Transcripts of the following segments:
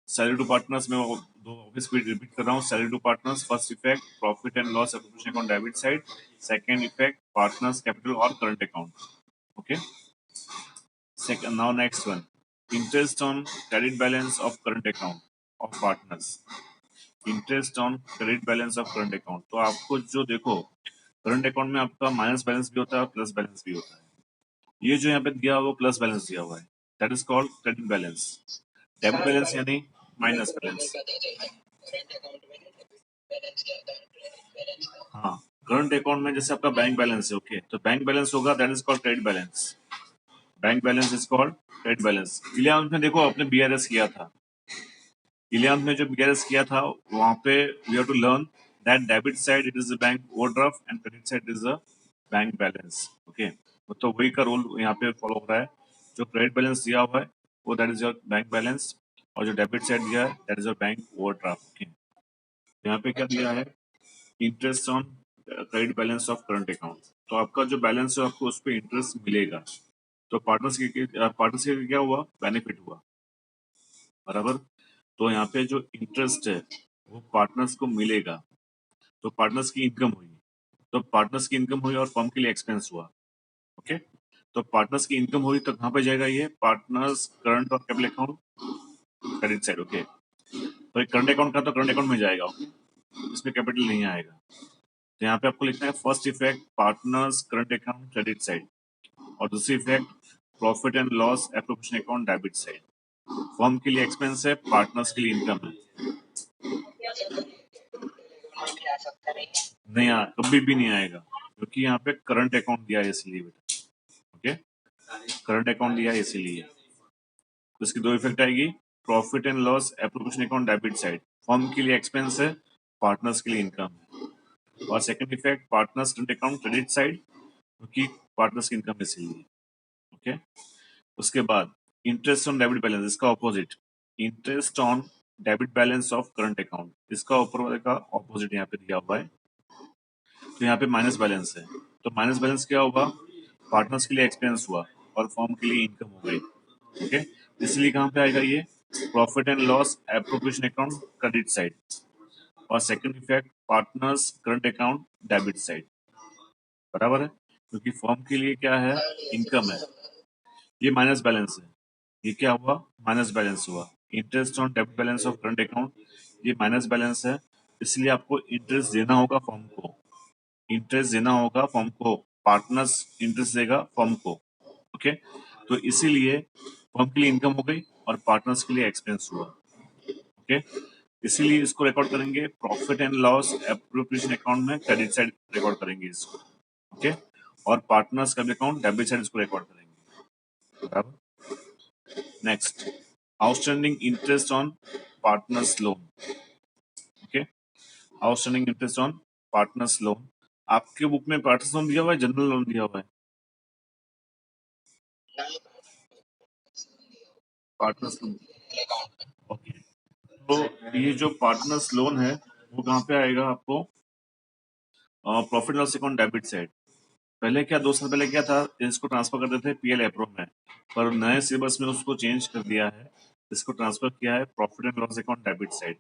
Salary to partners में वो दो ऑब्वियस रिपीट कर रहा हूँ. Salary to partners, first effect profit and loss appropriation account debit side, second effect partners capital और current account. Okay. Second, now next one, interest on credit balance of current account of partners. Interest on credit balance of current account. तो आपको जो देखो current account में आपका minus balance भी होता है और प्लस बैलेंस भी होता है. ये जो यहाँ पे दिया हुआ प्लस बैलेंस दिया हुआ है, that is called credit balance. Debit balance यानी माइनस बैलेंस. हाँ, करंट अकाउंट में जैसे आपका बैंक बैलेंस है, ओके, तो बैंक बैलेंस होगा, that is called credit balance. Bank balance is called credit balance. 11th में देखो आपने बीआरएस किया था. 11th में जो बीआरएस किया था वहां पे we have to learn that debit side it is the bank overdraft and credit side is the bank balance. Okay, तो वही का रोल यहाँ पे फॉलो हो रहा है. जो क्रेडिट बैलेंस दिया हुआ है वो that is your bank balance, और जो डेबिट साइड दिया है that is your bank overdraft. Okay, यहाँ पे क्या दिया है, interest on credit balance of current account. तो आपका जो बैलेंस है आपको उस पर इंटरेस्ट मिलेगा. तो पार्टनर्स के क्या हुआ, बेनिफिट हुआ, बराबर. तो यहाँ पे जो इंटरेस्ट है वो पार्टनर्स को मिलेगा. तो पार्टनर्स की इनकम हुई. तो पार्टनर्स की इनकम हुई और फर्म के लिए एक्सपेंस हुआ. ओके, तो पार्टनर्स की इनकम हुई तो कहाँ पे जाएगा, ये पार्टनर्स करंट और capital account credit side. Okay, तो करंट अकाउंट का तो करंट अकाउंट में जाएगा. ओके, इसमें कैपिटल नहीं आएगा. तो यहाँ पे आपको लिखना है first effect partners current account credit side, और दूसरी effect profit and loss appropriation account debit side. Firm के लिए एक्सपेंस है, पार्टनर्स के लिए इनकम है. नहीं, कभी भी नहीं आएगा क्योंकि यहाँ पे करंट अकाउंट दिया है इसलिए बेटा. ओके, करंट अकाउंट दिया है इसीलिए. तो इसकी दो इफेक्ट आएगी, profit and loss appropriation account debit side, firm के लिए एक्सपेंस है, पार्टनर्स के लिए इनकम है. और second effect partners current account credit side, क्योंकि पार्टनर्स की इनकम इसीलिए. ओके, उसके बाद इंटरेस्ट ऑन डेबिट बैलेंस, इसका opposite, interest on debit balance of current account, इसका ऊपर वाले का ऑपोजिट यहाँ पे दिया हुआ है. तो यहाँ पे माइनस बैलेंस है. तो माइनस बैलेंस क्या होगा, पार्टनर्स के लिए एक्सपेंस हुआ और फर्म के लिए इनकम हो गई. ओके, इसलिए कहाँ पे आएगा ये, profit and loss appropriation account credit side, और second effect partners current account debit side. बराबर है, क्योंकि फर्म के लिए क्या है, इनकम है. ये माइनस बैलेंस है. ये क्या हुआ, माइनस बैलेंस हुआ. Interest on debit balance of current account, ये माइनस बैलेंस है, इसलिए आपको इंटरेस्ट देना होगा फर्म को. इंटरेस्ट देना होगा फर्म को, पार्टनर्स इंटरेस्ट देगा फर्म को. ओके, तो इसीलिए फर्म के लिए इनकम हो गई और पार्टनर्स के लिए एक्सपेंस हुआ. ओके, इसीलिए इसको रिकॉर्ड करेंगे profit and loss appropriation account में, क्रेडिट साइड रिकॉर्ड करेंगे इसको. ओके, और पार्टनर्स का अकाउंट डेबिट साइड इसको रिकॉर्ड करेंगे. बराबर. Next, outstanding interest on partners loan. Okay, outstanding interest on partners loan. आपके बुक में पार्टनर्स लोन दिया हुआ है, जनरल लोन दिया हुआ है? Partners loan. ओके, तो ये जो पार्टनर्स लोन है वो कहाँ पे आएगा आपको, profit loss account debit side. पहले क्या, 2 साल पहले क्या था, इसको ट्रांसफर करते थे पीएल एप्रो में, पर नए सिलेबस में उसको चेंज कर दिया है, इसको ट्रांसफर किया है profit and loss account debit side.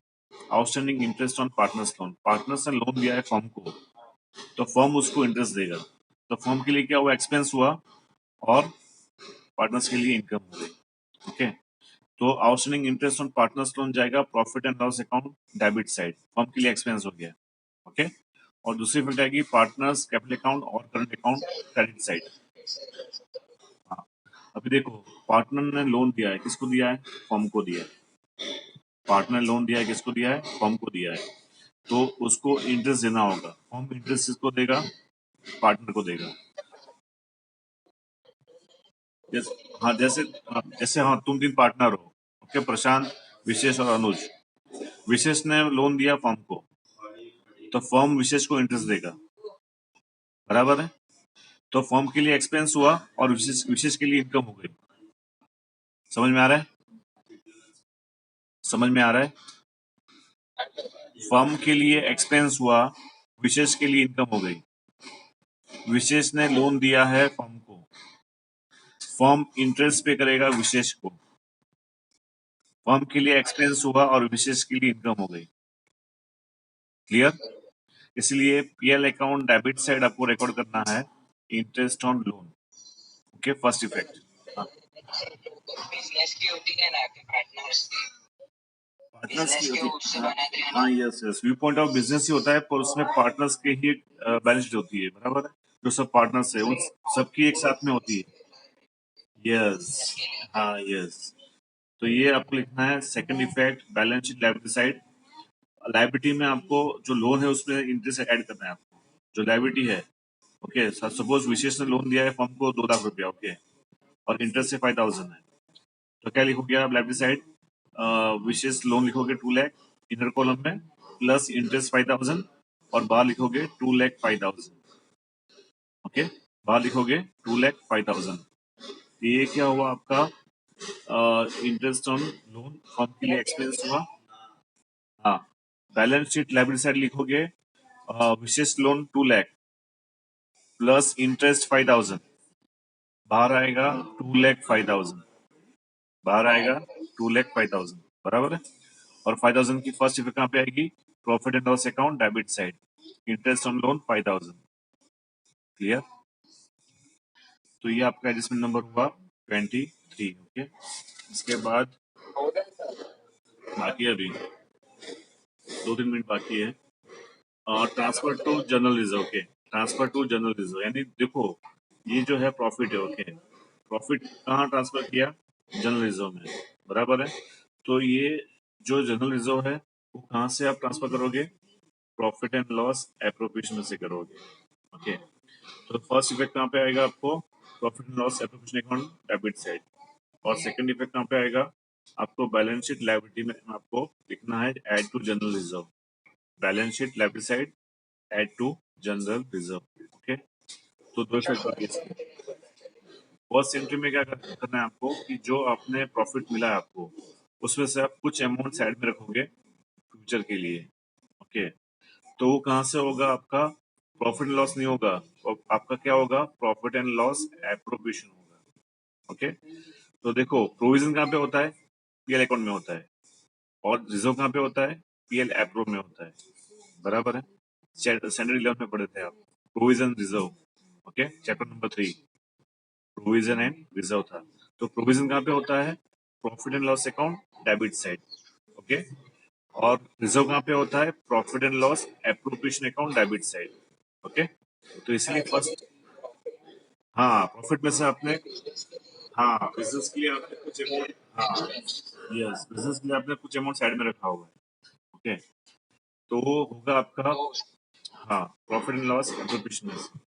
Outstanding interest on partners loan, partners ने लोन दिया है फर्म को, तो फर्म उसको इंटरेस्ट देगा. तो फर्म के लिए क्या हुआ, एक्सपेंस हुआ, और पार्टनर्स के लिए इनकम हो गई. ओके, तो outstanding interest on partners loan जाएगा profit and loss account debit side, firm के लिए एक्सपेंस हो गया. ओके, और दूसरी फिल्ड आएगी पार्टनर्स कैपिटल अकाउंट और करंट अकाउंट क्रेडिट साइड. हाँ, अभी देखो पार्टनर ने लोन दिया है, किसको दिया है, फर्म को दिया है. पार्टनर लोन दिया है, किसको दिया है, फर्म को दिया है, तो उसको इंटरेस्ट देना होगा. फर्म इंटरेस्ट किसको देगा, पार्टनर को देगा. जैसे हाँ, तुम 3 पार्टनर हो. ओके, प्रशांत, विशेष और अनुज. विशेष ने लोन दिया फर्म को, तो फर्म विशेष को इंटरेस्ट देगा. बराबर है, तो फर्म के लिए एक्सपेंस हुआ और विशेष के लिए इनकम हो गई. समझ में आ रहा है, समझ में आ रहा है. फर्म के लिए एक्सपेंस हुआ, विशेष के लिए इनकम हो गई. विशेष ने लोन दिया है फर्म को, फर्म इंटरेस्ट पे करेगा विशेष को. फर्म के लिए एक्सपेंस हुआ और विशेष के लिए इनकम हो गई। क्लियर? इसलिए पीएल अकाउंट डेबिट साइड आपको रिकॉर्ड करना है interest on loan. Okay, first effect. Business की होती है ना कि पार्टनर्स की पार्टनर्स की के होती उससे है। बनाते हैं हाँ, yes yes, viewpoint of business ही होता है, पर उसमें पार्टनर्स के ही बैलेंस शीट होती है, बराबर है। जो सब पार्टनर्स है उन सबकी एक साथ में होती है। यस, हाँ यस। तो ये आपको लिखना है second effect balance sheet liability side. Liability में आपको जो लोन है उसमें इंटरेस्ट ऐड करना है आपको, जो लायबिलिटी है। ओके, सपोज विशेष ने लोन दिया है फर्म को 2 लाख रुपया, ओके, और इंटरेस्ट से 5,000 है, तो क्या लिखोगे आप लायबिलिटी साइड? विशेष लोन लिखोगे 2 लाख इनर कॉलम में, प्लस इंटरेस्ट 5,000, और बाहर लिखोगे 2,05,000। ओके, बाहर लिखोगे 2,05,000। ये क्या हुआ आपका? इंटरेस्ट ऑन लोन फर्म के लिए एक्सपेंस हुआ। हाँ, बैलेंस शीट लायबिलिटी साइड लिखोगे विशेष लोन 2 लाख प्लस इंटरेस्ट 5,000, बाहर आएगा 2,05,000, बाहर आएगा 2,05,000, बराबर है। और 5,000 की फर्स्ट इफेक्ट कहाँ पे आएगी? Profit and loss account debit side, interest on loan 5,000। Clear? तो ये आपका एडजस्टमेंट नंबर हुआ 23। ओके, इसके बाद बाकी अभी 2-3 मिनट बाकी है। Transfer to general reserve. Okay, transfer to general reserve यानी देखो ये जो है प्रॉफिट है। ओके, प्रॉफिट कहाँ ट्रांसफर किया? जनरल रिजर्व में, बराबर है। तो ये जो जनरल रिजर्व है वो कहाँ से आप ट्रांसफर करोगे? प्रॉफिट एंड लॉस एप्रोप्रिएशन में से करोगे। ओके, तो फर्स्ट इफेक्ट कहाँ पे आएगा आपको? Profit and loss appropriation account debit side. और सेकंड इफेक्ट कहाँ पे आएगा? आपको बैलेंस शीट लायबिलिटी में आपको लिखना है add to general reserve. Balance sheet liability side add to general reserve. Okay, तो दो इफेक्ट बाकी है। फर्स्ट एंट्री में क्या करना है आपको कि जो आपने प्रॉफिट मिला है आपको उसमें से आप कुछ अमाउंट साइड में रखोगे फ्यूचर के लिए। ओके, तो वो कहाँ से होगा? आपका प्रॉफिट एंड लॉस नहीं होगा, आपका क्या होगा? प्रॉफिट एंड लॉस एप्रोप्रिएशन होगा। ओके, तो देखो प्रोविजन कहाँ पे होता है? पीएल अकाउंट में होता है। और रिजर्व कहाँ पे होता है? पीएल एप्रो में होता है, बराबर है। स्टैंडर्ड 11 में पढ़े थे आप provision reserve. Okay, chapter number 3 provision and reserve था। तो प्रोविजन कहाँ पे होता है? Profit and loss account debit side. Okay, और रिजर्व कहाँ पे होता है? Profit and loss appropriation account debit side. Okay, तो इसलिए फर्स्ट, हाँ प्रॉफिट में से आपने, हाँ बिजनेस के लिए आपने कुछ अमाउंट, हाँ यस, बिजनेस के लिए आपने कुछ अमाउंट साइड में रखा हुआ है। ओके, तो वो होगा आपका, हाँ प्रॉफिट एंड लॉस एप्रोप्रिएशन में से।